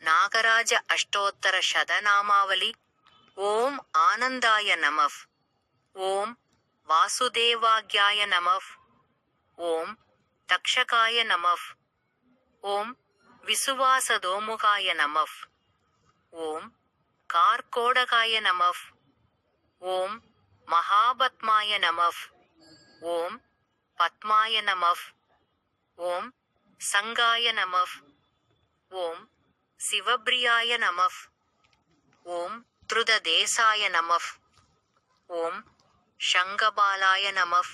नागराज अष्टोत्तर शतनामावली। ओम आनंदाय नमः। ओम वासुदेवाज्ञाय नमः। ओम तक्षकाय नमः। ओम विसुवासदोमुखाय नमः। ओम कार्कोडकाय नमः। ओम महापद्माय नमः। ओम पद्माय नमः। ओम संगाय नमः। ओम शिवप्रियाय नमः। ओम त्रुददेसाय नमः। ओम शंगबालाय नमः।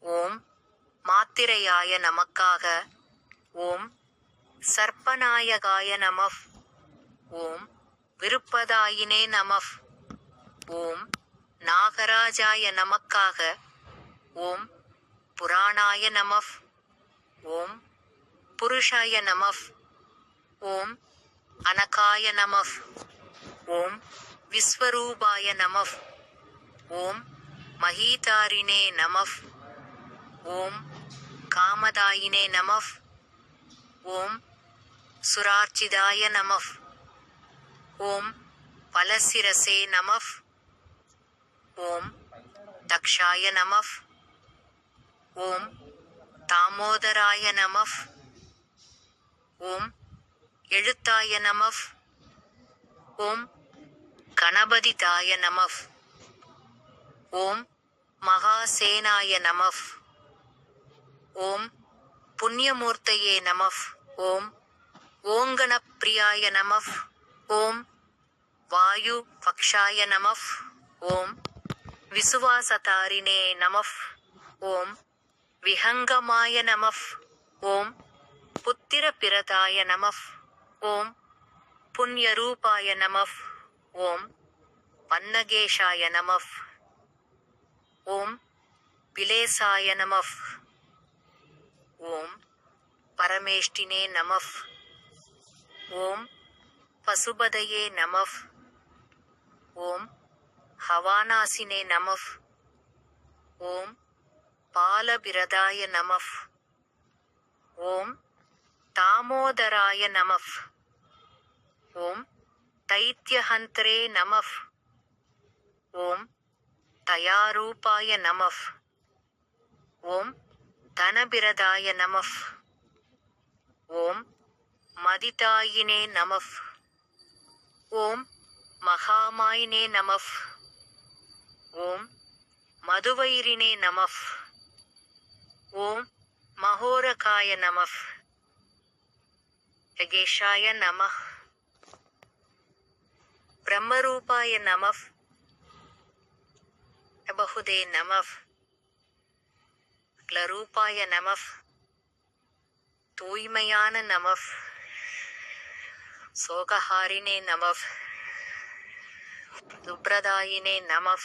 ओम मातिரையாய நமக்காக. ஓம் சர்ப்பநாயகாய நமः. ஓம் விருப்பதாயினே நமः. ஓம் நாகராஜாய நமக்காக. ஓம் புராணாய நமः. ஓம் புருஷாய நமः. ஓம் அனகாய நமः. ஓம் விஸ்வரூபாய நமः. ஓம் மஹீதாரிணே நமः. ஓம் காமதாயினே நமः. ஓம் சுரார்ச்சிதாய நமः. ஓம் பலசிரசே நமः. ஓம் தக்ஷாய நமः. ஓம் தாமோதராய நமः. ஓம் எழுத்தாய நமः. ஓம் கணபதிதாய நமः. ஓம் மகாசேனாய நமः. ஓம் புண்ணியமூர்த்தயே நமः. ஓம் ஓங்கணப்பிரியாய நமः. ஓம் வாயு பக்ஷாய நமः. ஓம் விசுவாசதாரிணே நமः. ஓம் விஹங்கமாய நமः. ஓம் புத்திரபிரதாய நமः. ஓம் புண்ணியரூபாய நமः. ஓம் பன்னகேஷாய நமः. ஓம் பிலேசாய நமः. ஓம் பரமேஷ்டினே நமः. ஓம் பசுபதயே நமः. ஓம் ஹவானாசினே நமः. ஓம் பாலபிரதாய நமः. ஓம் தாமோதராய நமः. ஓம் தைத்யஹந்த்ரே நமः. ஓம் தயாரூபாய நமः. ஓம் தனபிரதாய நமः. ஓம் மதிதாயினே நமः. ஓம் மகாமாயினே நமः. ஓம் மதுவைரினே நமः. ஓம் மகோரகாய நமः. யகேஷாய நமः. பிரம்மரூபாய நமः. பகுதே நமः. க்லரூபாய நமः. தூய்மையான நமः. சோகஹாரினே நமः. துப்ரதாயினே நமः.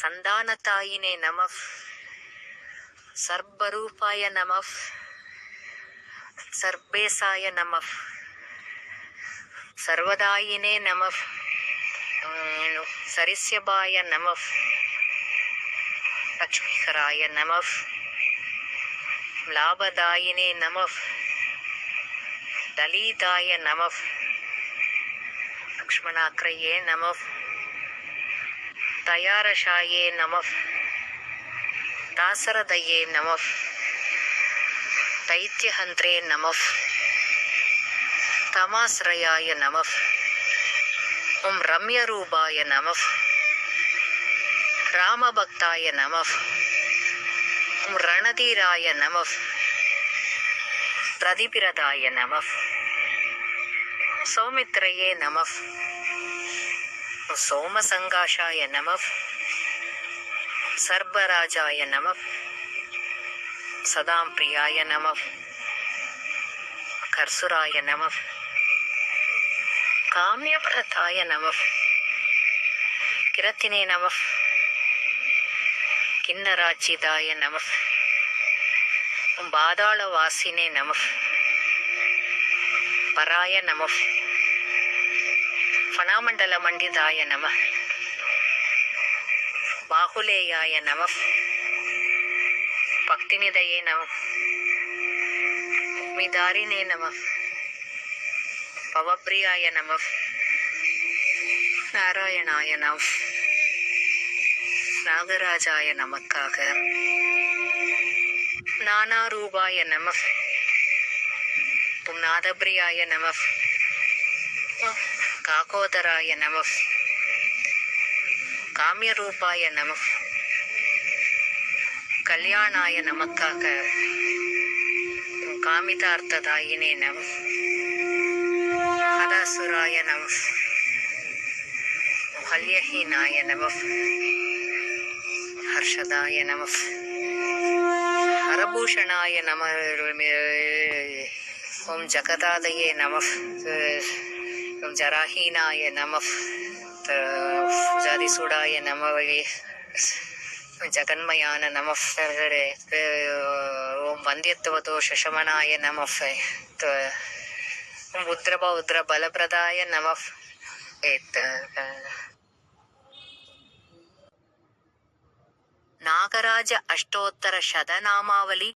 சந்தானதாயினே நமः. சர்வரூபாய நமः. சர்வேசாய நமः. சர்வதாயினே நமः. சரிஸ்யபாய நமः. லக்ஷ்மிகராய நமः. லாபதாயினே நமः. தலீதாய நமः. லக்ஷ்மணாக்ரயே நமः. தயாரஷாயே நமः. தாசரதயே நமः. தைத்யஹந்த்ரே நமः. தமாஸ்ரயாய நமः. ஓம் ரம்யரூபாய நமः. ராமபக்தாய நமः. ஓம் ரணதீராய நமः. பிரதிபிரதாய நமः. சௌமித்ரயே நமः. சோமசங்காஷாய நமः. சர்வராஜாய நமः. சதாம் பிரியாய நமः. கர்சுராய நமः. காமியபிரதாய நமः. கிரத்தினே நமः. கிண்ணராச்சிதாய நமः. பாதாளவாசினே நமः. பராய நமः. ஃபணாமண்டல மண்டிதாய நமः. பாகுலேயாய நமः. பக்திநிதயே நமः. மிதாரினே நமः. பவப்பிரியாய நம நாராயணாய நம நாகராஜாய நமக்காக நானாரூபாய நம நாதபிரியாய நம காகோதராய நம காமியரூபாய நம கல்யாணாய நமக்காக காமிதார்த்ததாயினே நம ஹதாசுராய நம ஹல்யஹீனாய நம ஹர்ஷதாய நம ஹரபூஷணாய நம ஓம் ஜகதாதயே நம ஓம் ஜராஹீனாய நம ஜாதிசூடாய நம ஜகன்மயான நம ஓம் வந்தியத்துவதோஷ சமனாய நம ஓம் உத்ரபௌத்ர பலப்பிரதாய நம நாகராஜ அஷ்டோத்தர சதநாமாவளி